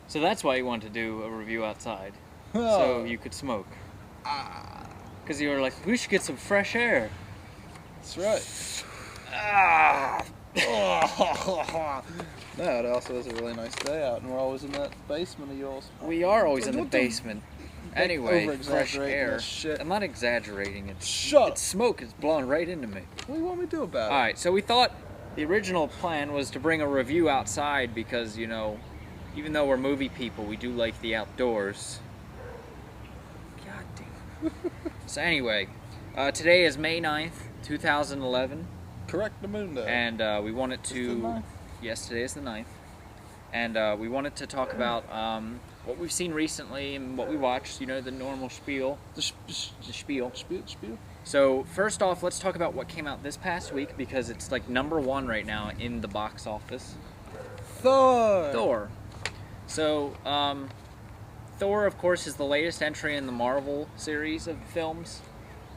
So that's why you wanted to do a review outside, Oh. so you could smoke. Because you were like, we should get some fresh air. That's right. Ah. No, it also is a really nice day out, and we're always in that basement of yours. We are always in the basement. Anyway, fresh air. This shit. I'm not exaggerating. Shut It's smoke. It's blowing right into me. What do you want me to do about it? All right, so we thought the original plan was to bring a review outside because, you know, even though we're movie people, we do like the outdoors. God damn. So anyway, today is May 9th, 2011. Correct the moon day. And we wanted Is it to... the 9th? Yes, today is the 9th. And we wanted to talk about what we've seen recently and what we watched, you know, the normal spiel. The spiel. Spiel. So, first off, let's talk about what came out this past week, because it's like #1 right now in the box office. Thor. So, Thor, of course, is the latest entry in the Marvel series of films.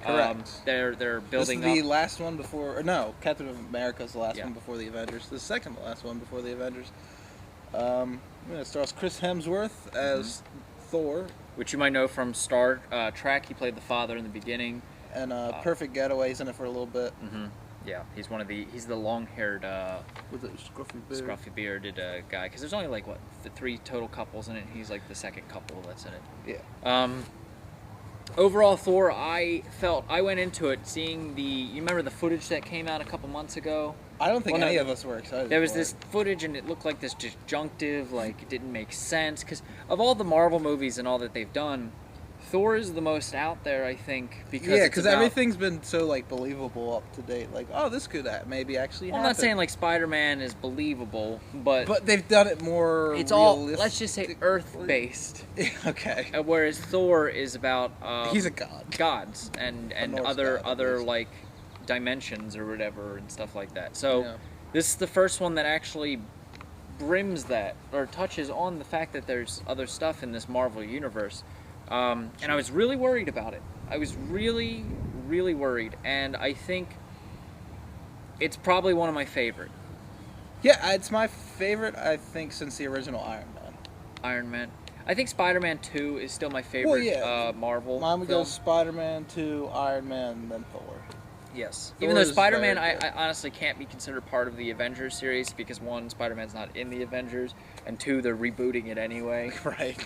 Correct. They're building This is up. the last one before, or no, Captain America is the last Yeah. one before the Avengers. The second to last one before the Avengers. It stars Chris Hemsworth as Thor, Which you might know from Star Trek. He played the father in the beginning. and Perfect Getaway's in it for a little bit Yeah, he's the long-haired, with a scruffy beard. scruffy bearded guy. Because there's only like what, the 3 total couples in it. He's like the second couple that's in it. Yeah. Overall, Thor, I went into it seeing you remember the footage that came out a couple months ago? I don't think Well, no, any of us were excited. There was for this it. footage and it looked like this disjunctive, like it didn't make sense. Because of all the Marvel movies and all that they've done, Thor is the most out there, I think. Because everything's been so like believable up to date. Like, oh, this could maybe actually Well, I'm happen. not saying like Spider-Man is believable, but they've done it more. it's all, realistic. let's just say, Earth-based. Okay. Whereas Thor is about He's a god. gods and Norse other god, at other least. like dimensions or whatever and stuff like that. So Yeah. this is the first one that actually brims that or touches on the fact that there's other stuff in this Marvel universe. And I was really worried about it. I was really, really worried, and I think it's probably one of my favorite. Yeah, it's my favorite. I think since the original Iron Man. Iron Man. I think Spider-Man 2 is still my favorite Marvel Mine would film. go Spider-Man, 2, Iron Man, then Thor. Yes. Thor Even though is Spider-Man, very good. I honestly can't be considered part of the Avengers series because 1, Spider-Man's not in the Avengers, and 2, they're rebooting it anyway. Right.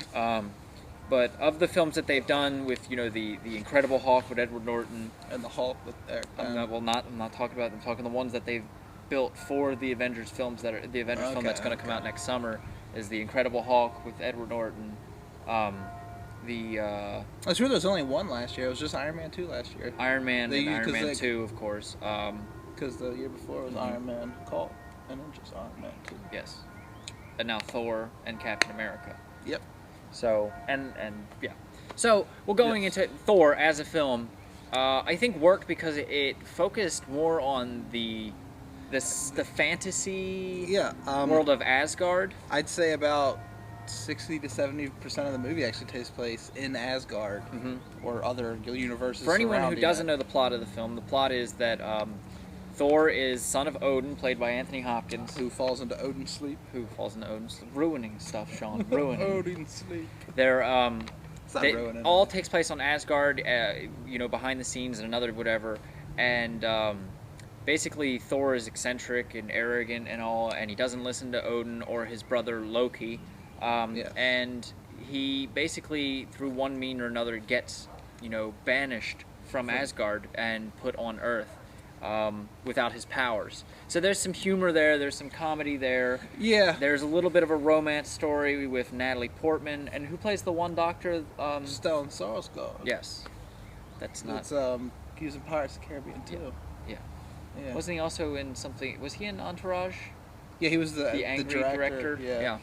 But of the films that they've done with, you know, the Incredible Hulk with Edward Norton, And the Hulk with Eric. I'm not talking about them. I'm talking the ones that they've built for the Avengers films the Avengers film that's going to come out next summer is the Incredible Hulk with Edward Norton. That's true. There was only one last year. It was just Iron Man 2 last year. Iron Man They and used- Iron 'cause Man they- 2, of course. Because the year before was Iron Man Cult, and then just Iron Man 2. Yes. And now Thor and Captain America. Yep. So, and yeah. So, well, going into Thor as a film, I think worked because it focused more on the fantasy world of Asgard. I'd say about 60 to 70% of the movie actually takes place in Asgard or other universes. For anyone who surrounding doesn't it. know the plot of the film, the plot is that Thor is son of Odin, played by Anthony Hopkins. Who falls into Odin's sleep. Who falls into Odin's sleep. Ruining stuff, Sean. Ruining. Odin's sleep. They're, It's not they ruining. all takes place on Asgard, you know, behind the scenes and another whatever. And basically, Thor is eccentric and arrogant and all, and he doesn't listen to Odin or his brother Loki. And he basically, through one mean or another, gets, you know, banished from Asgard and put on Earth without his powers. So there's some humor there, there's some comedy there. Yeah. There's a little bit of a romance story with Natalie Portman, and who plays the one doctor? Stellan Skarsgård. Yes. That's not... It's he was in Pirates of the Caribbean too. Yeah. Yeah. Wasn't he also in something... Was he in Entourage? Yeah, he was The angry director? Yeah.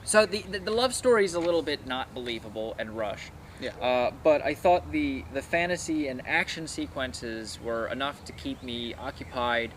So the love story is a little bit not believable and rushed. Yeah. But I thought the fantasy and action sequences were enough to keep me occupied,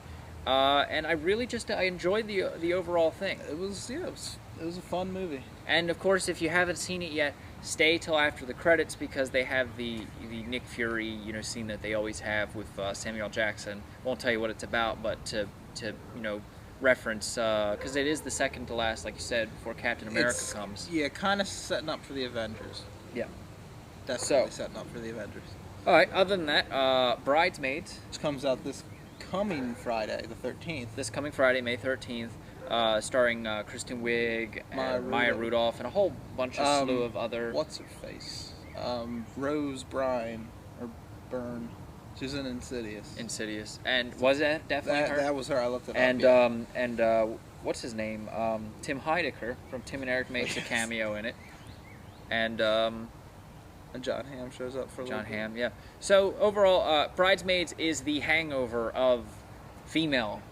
and I really I enjoyed the overall thing. It was a fun movie. And of course, if you haven't seen it yet, stay till after the credits because they have the Nick Fury, you know, scene that they always have with Samuel Jackson. Won't tell you what it's about, but to you know, reference because it is the second to last, like you said, before Captain America comes. Yeah, kind of setting up for the Avengers. Yeah. Definitely setting up for the Avengers. All right. Other than that, Bridesmaids. Which comes out this coming Friday, the 13th. This coming Friday, May 13th, starring Kristen Wiig, and Maya Rudolph, and a whole bunch of slew of other. What's her face? Rose Byrne or Byrne. She's in Insidious. Insidious, and was it definitely her? That was her. I looked it and, up. And what's his name? Tim Heidecker from Tim and Eric makes a cameo in it, and John Hamm shows up for a little bit. John Hamm, yeah. So overall, Bridesmaids is the Hangover of female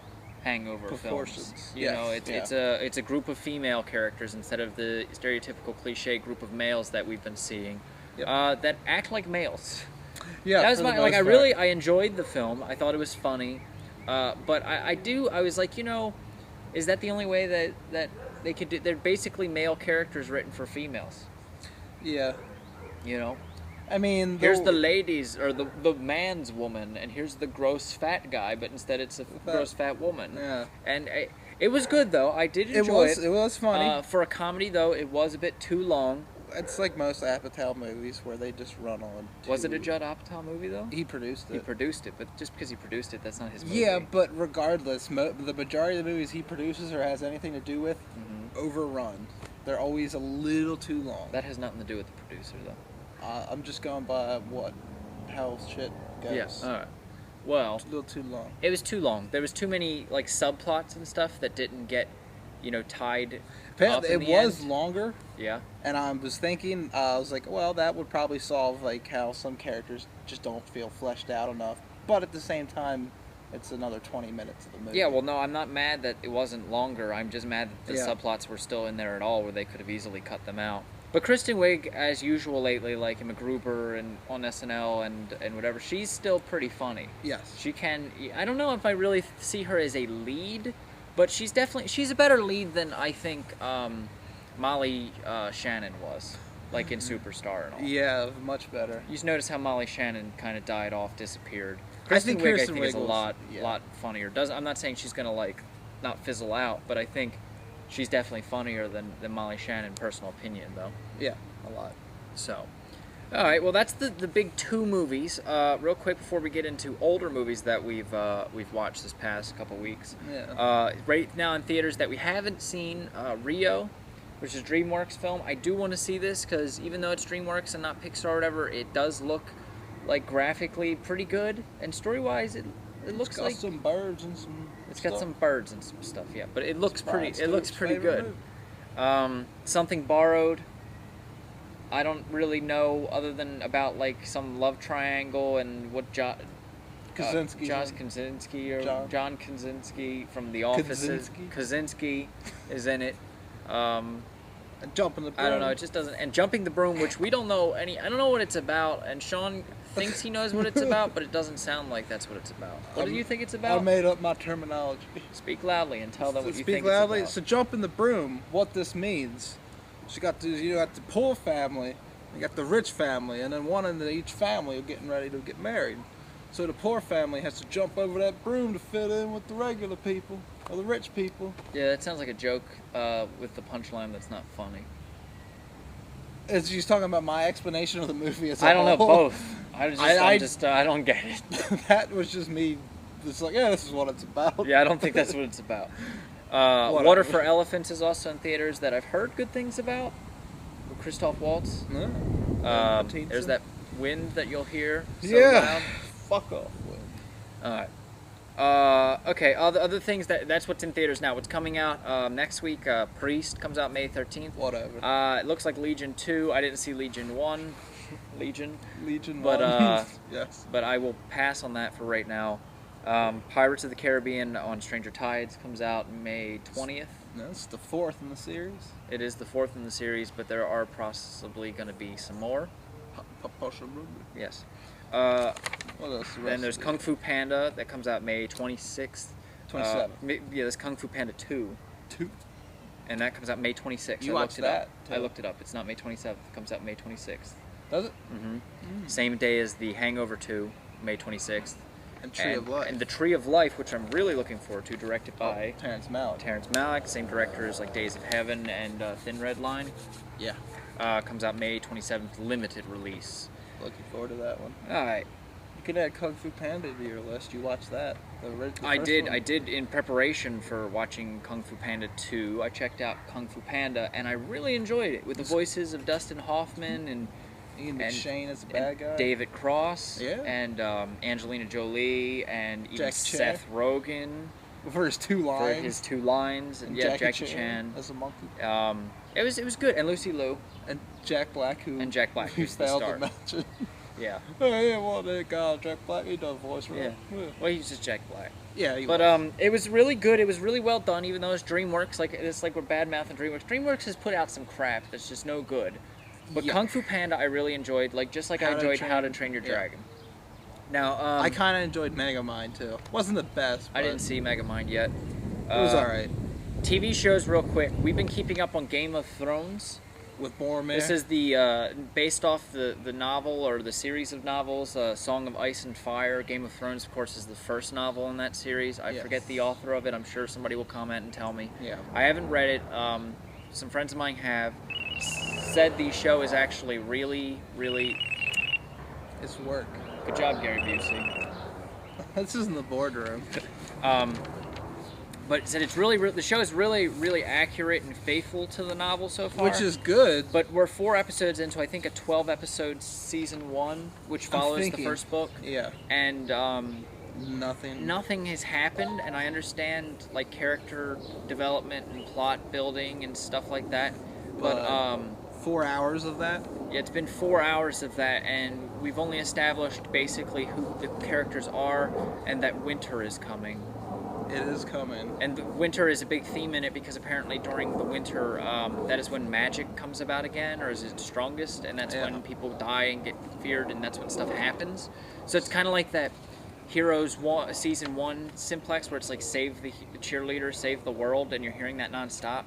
Hangover films. You know, it's a group of female characters instead of the stereotypical cliche group of males that we've been seeing that act like males. Yeah, that was I enjoyed the film. I thought it was funny, but I was like, you know, is that the only way that they could do? They're basically male characters written for females. Yeah. You know, I mean, here's the ladies or the man's woman, and here's the gross fat guy, but instead it's a gross fat woman. Yeah. And it was good though. I did enjoy it. It was funny. For a comedy though, it was a bit too long. It's like most Apatow movies where they just run on. Was it a Judd Apatow movie though? He produced it. He produced it, but just because he produced it, that's not his movie. Yeah, but regardless, the majority of the movies he produces or has anything to do with overrun. They're always a little too long. That has nothing to do with the producer though. I'm just going by how shit goes. Yeah. All right. Well, it's a little too long. It was too long. There was too many like subplots and stuff that didn't get, you know, tied. It was longer. Yeah. And I was thinking, I was like, well, that would probably solve like how some characters just don't feel fleshed out enough. But at the same time, it's another 20 minutes of the movie. Yeah, well, no, I'm not mad that it wasn't longer. I'm just mad that the subplots were still in there at all, where they could have easily cut them out. But Kristen Wiig, as usual lately, like in MacGruber and on SNL and whatever, she's still pretty funny. Yes. She can. I don't know if I really see her as a lead, but she's a better lead than I think Molly Shannon was, like in Superstar and all. Yeah, much better. You just notice how Molly Shannon kind of died off, disappeared. Kristen Wiig, I think, is a lot funnier. I'm not saying she's gonna like not fizzle out, but I think she's definitely funnier than Molly Shannon, personal opinion, though. Yeah, a lot. So, all right. Well, that's the big two movies. Real quick before we get into older movies that we've watched this past couple weeks. Yeah. Right now in theaters that we haven't seen, Rio, which is a DreamWorks film. I do want to see this because even though it's DreamWorks and not Pixar or whatever, it does look like graphically pretty good, and story-wise, it looks like some birds and some. It's got some birds and some stuff, yeah. But it looks pretty. It looks pretty good. Something Borrowed. I don't really know other than about like some love triangle and what John Krasinski from The Office. Krasinski is in it. And Jumping the Broom. I don't know. It just doesn't. And Jumping the Broom, which we don't know any. I don't know what it's about. And Sean thinks he knows what it's about, but it doesn't sound like that's what it's about. What do you think it's about? I made up my terminology. Speak loudly and tell them what you think Speak loudly. It's about. So Jumping the Broom, what this means, you got the poor family, you got the rich family, and then one in each family are getting ready to get married. So the poor family has to jump over that broom to fit in with the regular people, or the rich people. Yeah, that sounds like a joke with the punchline that's not funny. Is she's talking about my explanation of the movie as a whole? I don't know, both. I don't get it. That was just me. It's like, yeah, this is what it's about. Yeah, I don't think that's what it's about. Water for Elephants is also in theaters that I've heard good things about. With Christoph Waltz. Yeah. There's that wind that you'll hear. So yeah. Loud. Fuck off. Alright. Okay, other things that's what's in theaters now. What's coming out next week, Priest comes out May 13th. Whatever. It looks like Legion 2. I didn't see Legion 1. Legion 1. Yes. But I will pass on that for right now. Pirates of the Caribbean on Stranger Tides comes out May 20th. No, it's the 4th in the series. It is the 4th in the series, but there are possibly going to be some more. Possibly. Yes. What else? Then there's Kung Fu Panda that comes out May 26th. 27th. Yeah, there's Kung Fu Panda 2. 2? And that comes out May 26th. You watched that? I looked it up. It's not May 27th. It comes out May 26th. Does it? Mm-hmm. Same day as The Hangover 2, May 26th. And Tree of Life. And the Tree of Life, which I'm really looking forward to, directed by Terrence Malick. Terrence Malick, same director as like Days of Heaven and Thin Red Line. Yeah. Comes out May 27th, limited release. Looking forward to that one. All right. You could add Kung Fu Panda to your list. You watched that? I did in preparation for watching Kung Fu Panda 2. I checked out Kung Fu Panda, and I really enjoyed it with the voices of Dustin Hoffman and Ian McShane as a bad guy. David Cross, Yeah. and Angelina Jolie, and even Jackie Seth Rogen For his two lines. and And Jackie Chan as a monkey. It was good, and Lucy Liu And Jack Black, who who's the styled star. the match. Yeah. Oh yeah, well that guy Jack Black, he does voice Yeah. right. Well, he's just Jack Black. Yeah, he But was. it was really good. It was really well done, even though it's DreamWorks. Like it's like we're bad mouth and DreamWorks. DreamWorks has put out some crap that's just no good. But Yeah. Kung Fu Panda, I really enjoyed. Like just like I enjoyed How to Train Your yeah. Dragon. Now, I kind of enjoyed Megamind too. Wasn't the best. I But didn't see Megamind yet. It was alright. TV shows, real quick. We've been keeping up on Game of Thrones. With Boromir. This is the based off the novel or the series of novels, Song of Ice and Fire. Game of Thrones, of course, is the first novel in that series. I Yes. forget the author of it. I'm sure somebody will comment and tell me. Yeah. I haven't read it. Some friends of mine have said the show is actually really, really It's work. good job, Gary Busey. This isn't the boardroom. But said it's really the show is really, really accurate and faithful to the novel so far. Which is good. But we're 4 episodes into, I think, a 12-episode season 1, which follows the first book. Yeah. And Nothing. nothing has happened, and I understand like character development and plot building and stuff like that. But 4 hours of that. yeah, it's been 4 hours of that, and we've only established basically who the characters are and that winter is coming. It is coming. And the winter is a big theme in it because apparently during the winter, that is when magic comes about again, or is it strongest, and that's when people die and get feared, and that's when stuff happens. So it's kind of like that Heroes Season 1 simplex, where it's like save the cheerleader, save the world, and you're hearing that nonstop.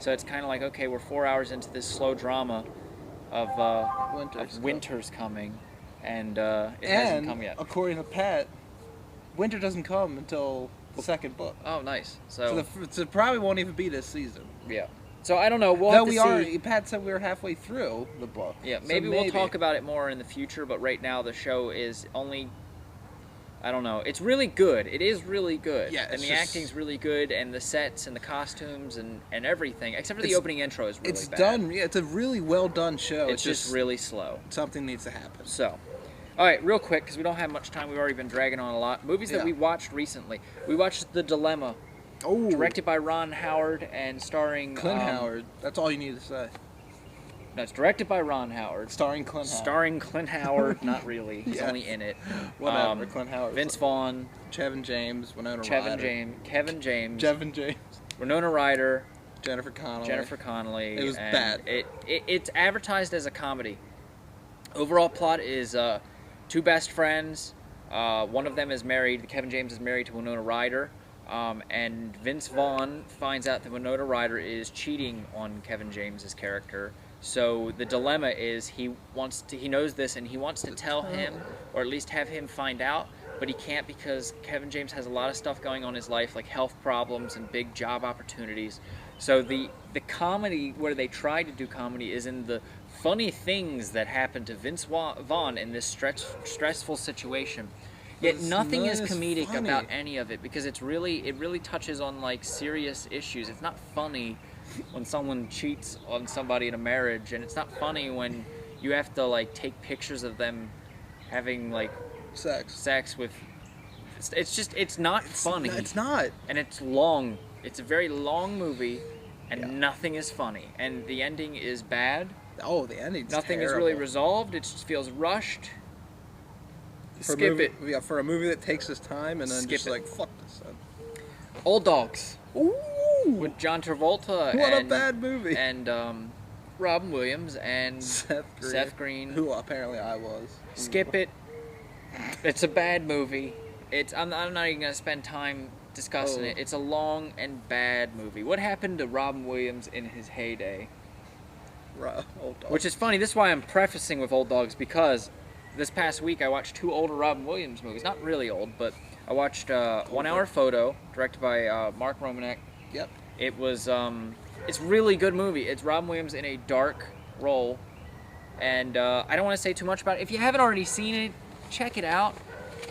So it's kind of like, okay, we're 4 hours into this slow drama of winter's coming, and it hasn't come yet. According to Pat, winter doesn't come until the second book. Oh, nice. So it probably won't even be this season. Yeah. So I don't know. We'll Though have to see. Pat said we were halfway through the book. Yeah, So maybe we'll talk about it more in the future, but right now the show is only, I don't know. It's really good. It is really good. Yeah, and the acting's really good, and the sets and the costumes and everything, except for the opening intro is really It's bad. done. Yeah, it's a really well done show. It's just really slow. something needs to happen. So, all right, real quick, because we don't have much time. We've already been dragging on a lot. Movies that we watched recently. We watched The Dilemma, Oh, directed by Ron Howard and starring Clint Howard. That's all you need to say. No, it's directed by Ron Howard. Starring Clint Howard. Starring Clint Howard, not really. He's Yes. only in it. Whatever. Clint Howard. Vince Vaughn, Kevin James. Winona Kevin Ryder. James, Kevin James. Winona Ryder, Jennifer Connelly. Jennifer Connelly. It was and bad. It's advertised as a comedy. Overall plot is 2 best friends. One of them is married. Kevin James is married to Winona Ryder. And Vince Vaughn finds out that Winona Ryder is cheating on Kevin James's character. So the dilemma is he knows this and he wants to tell him, or at least have him find out, but he can't because Kevin James has a lot of stuff going on in his life, like health problems and big job opportunities. So the comedy, where they try to do comedy, is in the funny things that happen to Vince Vaughn in this stressful situation. Yet nothing is comedic about any of it because it really touches on like serious issues. It's not funny when someone cheats on somebody in a marriage, and it's not funny when you have to like take pictures of them having like sex with. It's not funny. It's not. And it's long. It's a very long movie, and nothing is funny. And the ending is bad. Oh, the ending's Nothing terrible. is really resolved. It just feels rushed. Skip it. Yeah, for a movie that takes its time and then Skip just it. like, fuck this. Old Dogs. Ooh! With John Travolta What and a bad movie. and Robin Williams and Seth Green. Who apparently I was. Skip it. It's a bad movie. I'm not even gonna spend time discussing it. It's a long and bad movie. What happened to Robin Williams in his heyday? Old Dogs. Which is funny. This is why I'm prefacing with Old Dogs, because this past week I watched 2 older Robin Williams movies. Not really old, but I watched 1 Hour Photo, directed by Mark Romanek. Yep. It was it's a really good movie. It's Robin Williams in a dark role, and I don't want to say too much about it. If you haven't already seen it, check it out.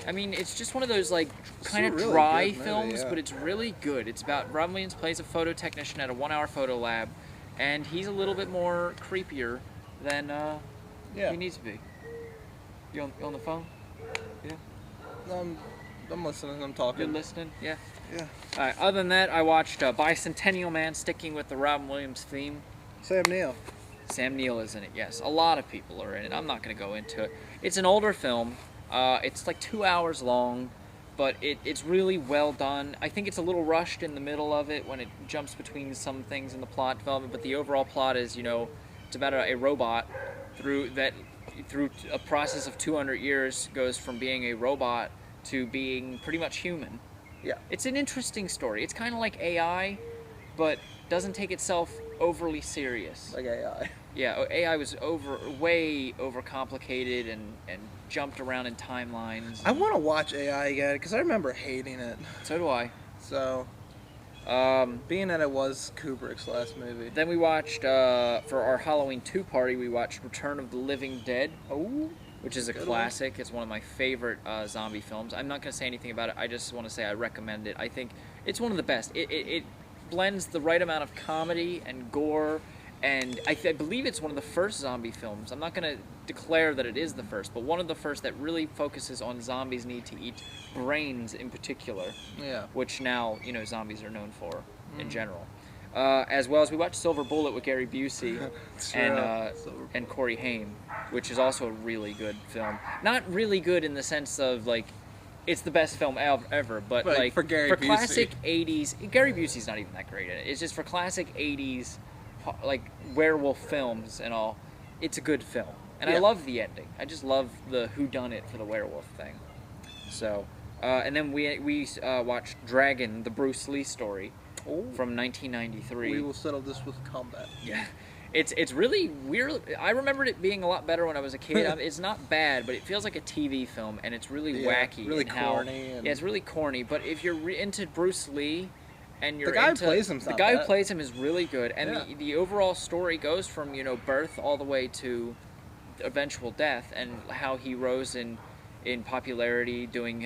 I mean, it's just one of those like kind of really dry good movie, films, yeah. but it's really good. It's about Robin Williams plays a photo technician at a 1 hour photo lab, and he's a little bit more creepier than he needs to be. You on the phone? Yeah. I'm listening. I'm talking. You're listening? Yeah. Yeah. All right. Other than that, I watched Bicentennial Man, sticking with the Robin Williams theme. Sam Neill. Sam Neill is in it. Yes, a lot of people are in it. I'm not going to go into it. It's an older film. It's like 2 hours long, but it's really well done. I think it's a little rushed in the middle of it when it jumps between some things in the plot development, but the overall plot is, it's about a robot through a process of 200 years goes from being a robot to being pretty much human. Yeah. It's an interesting story. It's kind of like AI, but doesn't take itself overly serious. Like AI. Yeah, AI was way overcomplicated and jumped around in timelines. I want to watch AI again because I remember hating it. So do I. So, being that it was Kubrick's last movie. Then we watched, for our Halloween 2 party, we watched Return of the Living Dead. Oh. Which is a classic. It's one of my favorite zombie films. I'm not going to say anything about it. I just want to say I recommend it. I think it's one of the best. It blends the right amount of comedy and gore, and I believe it's one of the first zombie films. I'm not going to declare that it is the first, but one of the first that really focuses on zombies' need to eat brains in particular. Yeah. Which now, zombies are known for in general. As well as we watched Silver Bullet with Gary Busey and Corey Haim, which is also a really good film. Not really good in the sense of like it's the best film ever, but like for classic 80s, Gary Busey's not even that great in it. It's just for classic 80s like werewolf films and all. It's a good film, and I love the ending. I just love the whodunit for the werewolf thing. So, and then we watched Dragon, the Bruce Lee story. From 1993. We will settle this with combat. Yeah. It's really weird. I remembered it being a lot better when I was a kid. It's not bad, but it feels like a TV film, and it's really wacky. Really corny. Yeah, it's really corny, but if you're into Bruce Lee, and you're the guy into, who plays him's the not guy bad. who plays him is really good, and the overall story goes from, birth all the way to eventual death, and how he rose in popularity doing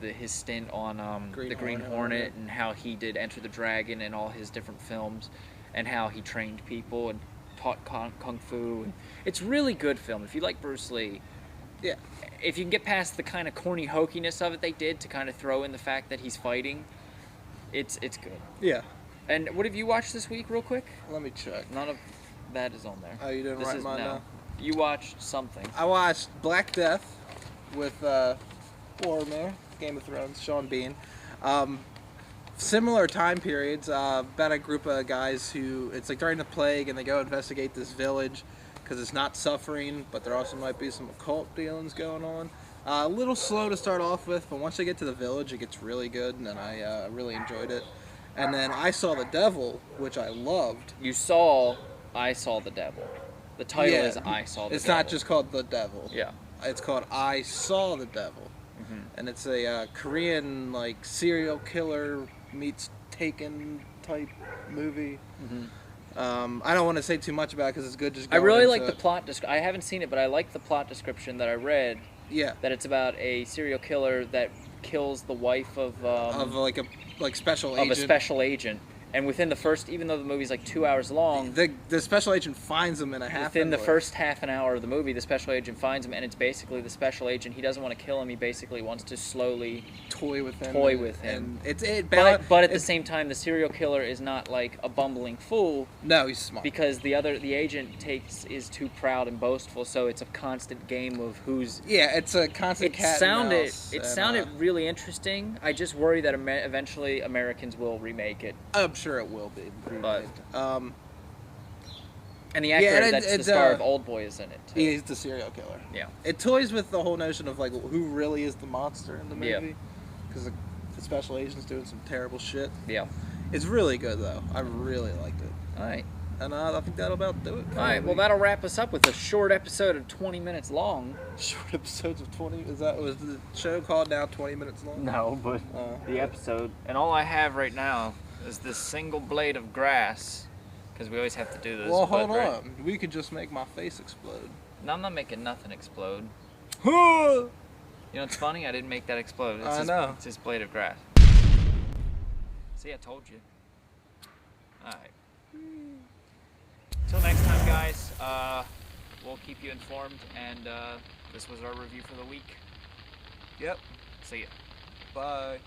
his stint on the Green Hornet, and how he did Enter the Dragon and all his different films, and how he trained people and taught kung fu. And it's really good film if you like Bruce Lee. Yeah. If you can get past the kind of corny hokiness of it they did to kind of throw in the fact that he's fighting, it's good. Yeah. And what have you watched this week, real quick? Let me check. None of that is on there. Oh, you didn't write mine down? You watched something. I watched Black Death with Boromir, Game of Thrones, Sean Bean. Similar time periods, about a group of guys who, it's like during the plague, and they go investigate this village because it's not suffering, but there also might be some occult dealings going on. A little slow to start off with, but once they get to the village, it gets really good, and I really enjoyed it. And then I Saw the Devil, which I loved. You saw I Saw the Devil. The title is I Saw the Devil. It's not just called The Devil. Yeah. It's called I Saw the Devil. And it's a Korean like serial killer meets Taken type movie. I don't want to say too much about it because it's good. Just I really like the plot. I haven't seen it, but I like the plot description that I read. Yeah. That it's about a serial killer that kills the wife of like a special agent. Of a special agent. And within the first, even though the movie's like 2 hours long, the special agent finds him in a half. Within the first half an hour of the movie, the special agent finds him, and it's basically the special agent. He doesn't want to kill him. He basically wants to slowly toy with him. And but at the same time, the serial killer is not like a bumbling fool. No, he's smart. Because the agent is too proud and boastful. So it's a constant game of who's. Yeah, it's a constant cat and mouse. It sounded really interesting. I just worry that eventually Americans will remake it. I'm sure it will be. But, and the actor that's the star of Old Boy is in it too. He's the serial killer. Yeah. It toys with the whole notion of like who really is the monster in the movie. Because the special agent's doing some terrible shit. Yeah. It's really good though. I really liked it. All right. And I think that'll about do it. All right, well, that'll wrap us up with a short episode of 20 minutes long. Short episodes of 20. Was the show called now 20 minutes long? No, but the episode. And all I have right now is this single blade of grass, because we always have to do this. Well, hold on. We could just make my face explode. No, I'm not making nothing explode. You You know what's funny? I didn't make that explode. I know. It's just blade of grass. See, I told you. Alright. Till next time, guys. We'll keep you informed, and this was our review for the week. Yep. See ya. Bye.